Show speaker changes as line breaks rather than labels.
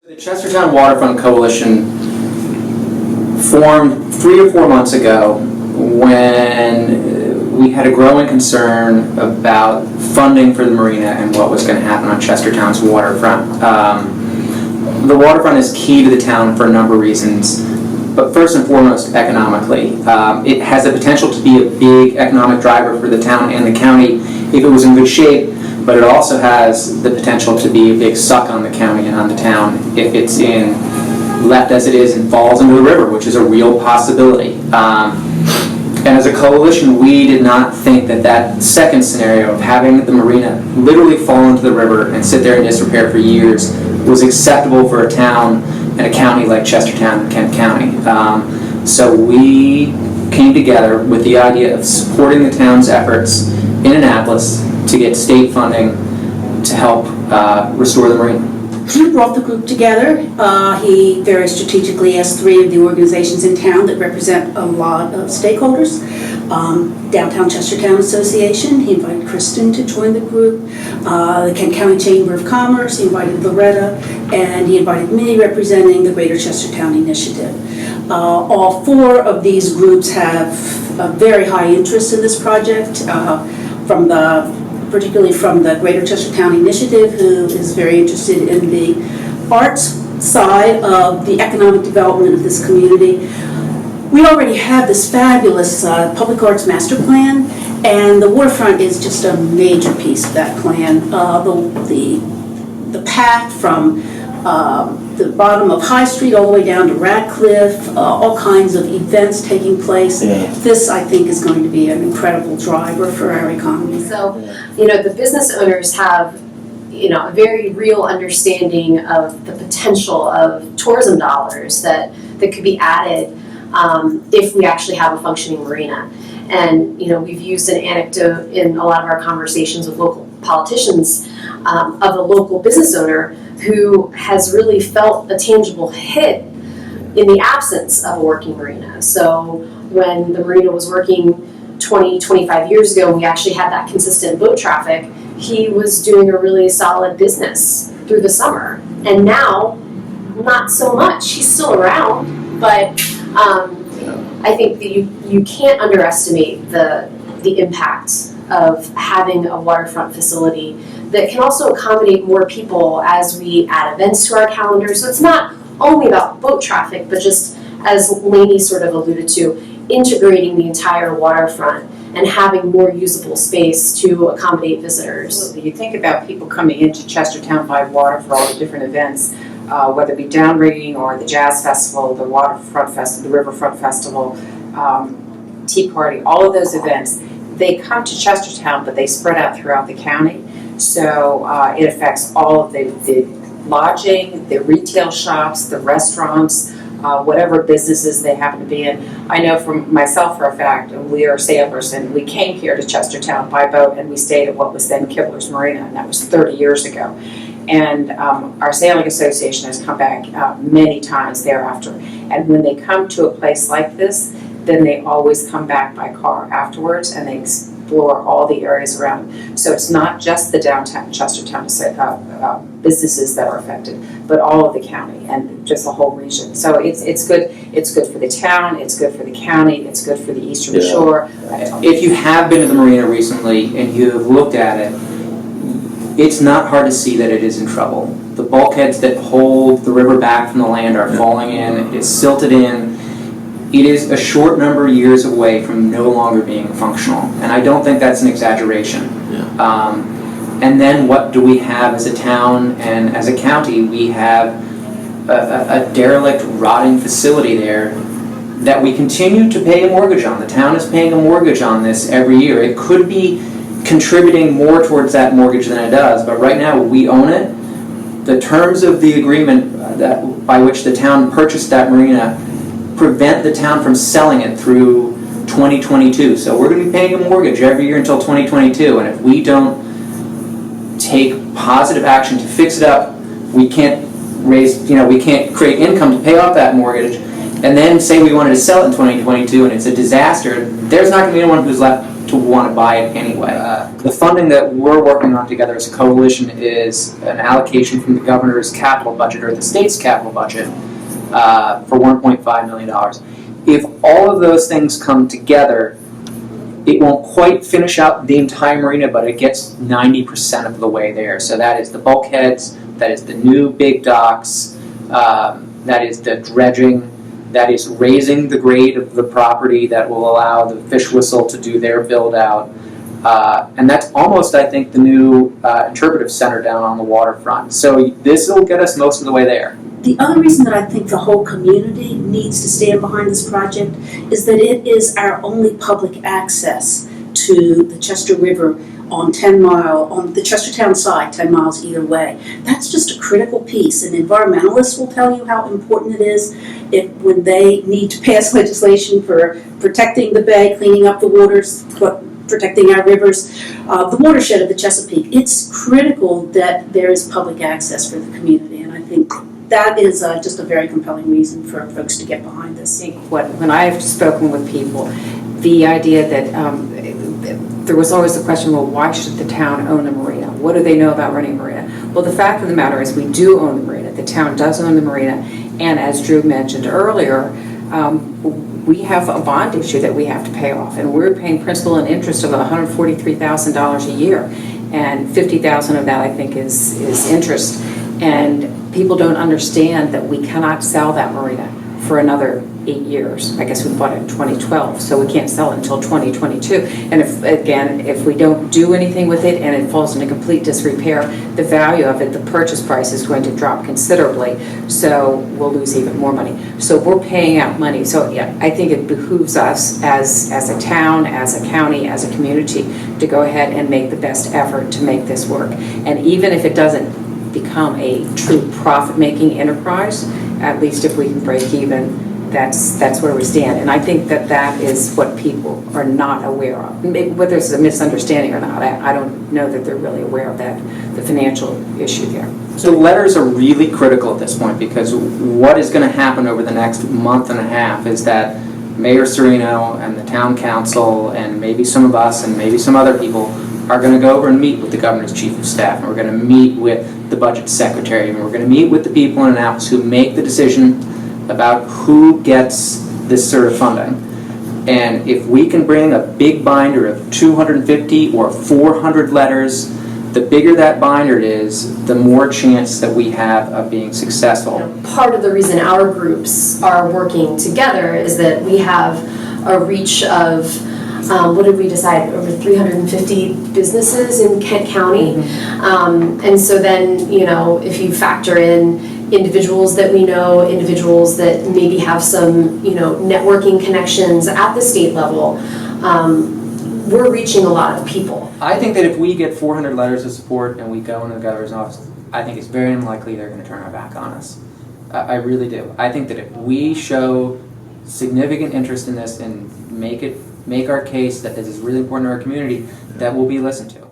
The Chestertown Waterfront Coalition formed 3 or 4 months ago when we had a growing concern about funding for the marina and what was going to happen on Chestertown's waterfront. The waterfront is key to the town for a number of reasons, but first and foremost, economically. It has the potential to be a big economic driver for the town and the county if it was in good shape, but it also has the potential to be a big suck on the county and on the town if it's left as it is and falls into the river, which is a real possibility. And as a coalition, we did not think that second scenario of having the marina literally fall into the river and sit there in disrepair for years was acceptable for a town and a county like Chestertown and Kent County. So we came together with the idea of supporting the town's efforts in Annapolis to get state funding to help restore the marina.
He brought the group together. He very strategically asked 3 of the organizations in town that represent a lot of stakeholders. Downtown Chestertown Association, he invited Kristen to join the group. The Kent County Chamber of Commerce, he invited Loretta, and he invited me representing the Greater Chestertown Initiative. All 4 of these groups have a very high interest in this project, particularly from the Greater Chestertown Initiative, who is very interested in the arts side of the economic development of this community. We already have this fabulous public arts master plan, and the waterfront is just a major piece of that plan. The path from the bottom of High Street all the way down to Radcliffe, all kinds of events taking place. Yeah. This, I think, is going to be an incredible driver for our economy.
So, the business owners have, a very real understanding of the potential of tourism dollars that could be added if we actually have a functioning marina. And, we've used an anecdote in a lot of our conversations with local politicians of a local business owner who has really felt a tangible hit in the absence of a working marina. So when the marina was working 20, 25 years ago, and we actually had that consistent boat traffic, he was doing a really solid business through the summer. And now, not so much. He's still around, but I think that you can't underestimate the impact of having a waterfront facility that can also accommodate more people as we add events to our calendar. So it's not only about boat traffic, but just, as Lainey sort of alluded to, integrating the entire waterfront and having more usable space to accommodate visitors.
You think about people coming into Chestertown by water for all the different events, whether it be downrigging or the Jazz Festival, the Waterfront Festival, the Riverfront Festival, Tea Party, all of those events, they come to Chestertown, but they spread out throughout the county. So it affects all of the lodging, the retail shops, the restaurants, whatever businesses they happen to be in. I know from myself for a fact, we are sailors, and we came here to Chestertown by boat, and we stayed at what was then Kibler's Marina, and that was 30 years ago. And our sailing association has come back many times thereafter. And when they come to a place like this, then they always come back by car afterwards, and they explore all the areas around. So it's not just the downtown Chestertown businesses that are affected, but all of the county and just the whole region. So it's good. It's good for the town. It's good for the county. It's good for the Eastern Shore.
If you have been to the marina recently and you have looked at it, it's not hard to see that it is in trouble. The bulkheads that hold the river back from the land are falling in. It's silted in. It is a short number of years away from no longer being functional, and I don't think that's an exaggeration. Yeah. And then what do we have as a town and as a county? We have a derelict, rotting facility there that we continue to pay a mortgage on. The town is paying a mortgage on this every year. It could be contributing more towards that mortgage than it does, but right now we own it. The terms of the agreement by which the town purchased that marina prevent the town from selling it through 2022. So we're going to be paying a mortgage every year until 2022, and if we don't take positive action to fix it up, we can't we can't create income to pay off that mortgage, and then say we wanted to sell it in 2022 and it's a disaster. There's not going to be anyone who's left to want to buy it anyway. The funding that we're working on together as a coalition is an allocation from the governor's capital budget or the state's capital budget for $1.5 million. If all of those things come together, it won't quite finish out the entire marina, but it gets 90% of the way there. So that is the bulkheads, that is the new big docks, that is the dredging, that is raising the grade of the property that will allow the fish whistle to do their build out. And that's almost, I think, the new interpretive center down on the waterfront. So this will get us most of the way there.
The other reason that I think the whole community needs to stand behind this project is that it is our only public access to the Chester River on 10 Mile, on the Chestertown side, 10 miles either way. That's just a critical piece, and environmentalists will tell you how important it is when they need to pass legislation for protecting the bay, cleaning up the waters, protecting our rivers, the watershed of the Chesapeake. It's critical that there is public access for the community, and I think that is just a very compelling reason for folks to get behind this.
I think when I've spoken with people, the idea that there was always the question, well, why should the town own a marina? What do they know about running a marina? Well, the fact of the matter is we do own the marina. The town does own the marina. And as Drew mentioned earlier, we have a bond issue that we have to pay off. And we're paying principal and interest of $143,000 a year. And $50,000 of that, I think, is interest. And people don't understand that we cannot sell that marina for another 8 years. I guess we bought it in 2012, so we can't sell it until 2022. And if we don't do anything with it and it falls into complete disrepair, the value of it, the purchase price is going to drop considerably, so we'll lose even more money. So we're paying out money. So yeah, I think it behooves us as a town, as a county, as a community to go ahead and make the best effort to make this work. And even if it doesn't become a true profit-making enterprise, at least if we can break even, that's where we stand. And I think that is what people are not aware of. Whether it's a misunderstanding or not, I don't know that they're really aware of that, the financial issue there.
So letters are really critical at this point, because what is going to happen over the next month and a half is that Mayor Serino and the town council and maybe some of us and maybe some other people are going to go over and meet with the governor's chief of staff, and we're going to meet with the budget secretary, and we're going to meet with the people in Annapolis who make the decision about who gets this sort of funding. And if we can bring a big binder of 250 or 400 letters, the bigger that binder is, the more chance that we have of being successful.
Part of the reason our groups are working together is that we have a reach of what did we decide? Over 350 businesses in Kent County. And so then, if you factor in individuals that we know, individuals that maybe have some, networking connections at the state level, we're reaching a lot of people.
I think that if we get 400 letters of support and we go into the governor's office, I think it's very unlikely they're going to turn our back on us. I really do. I think that if we show significant interest in this and make our case that this is really important to our community, that will be listened to.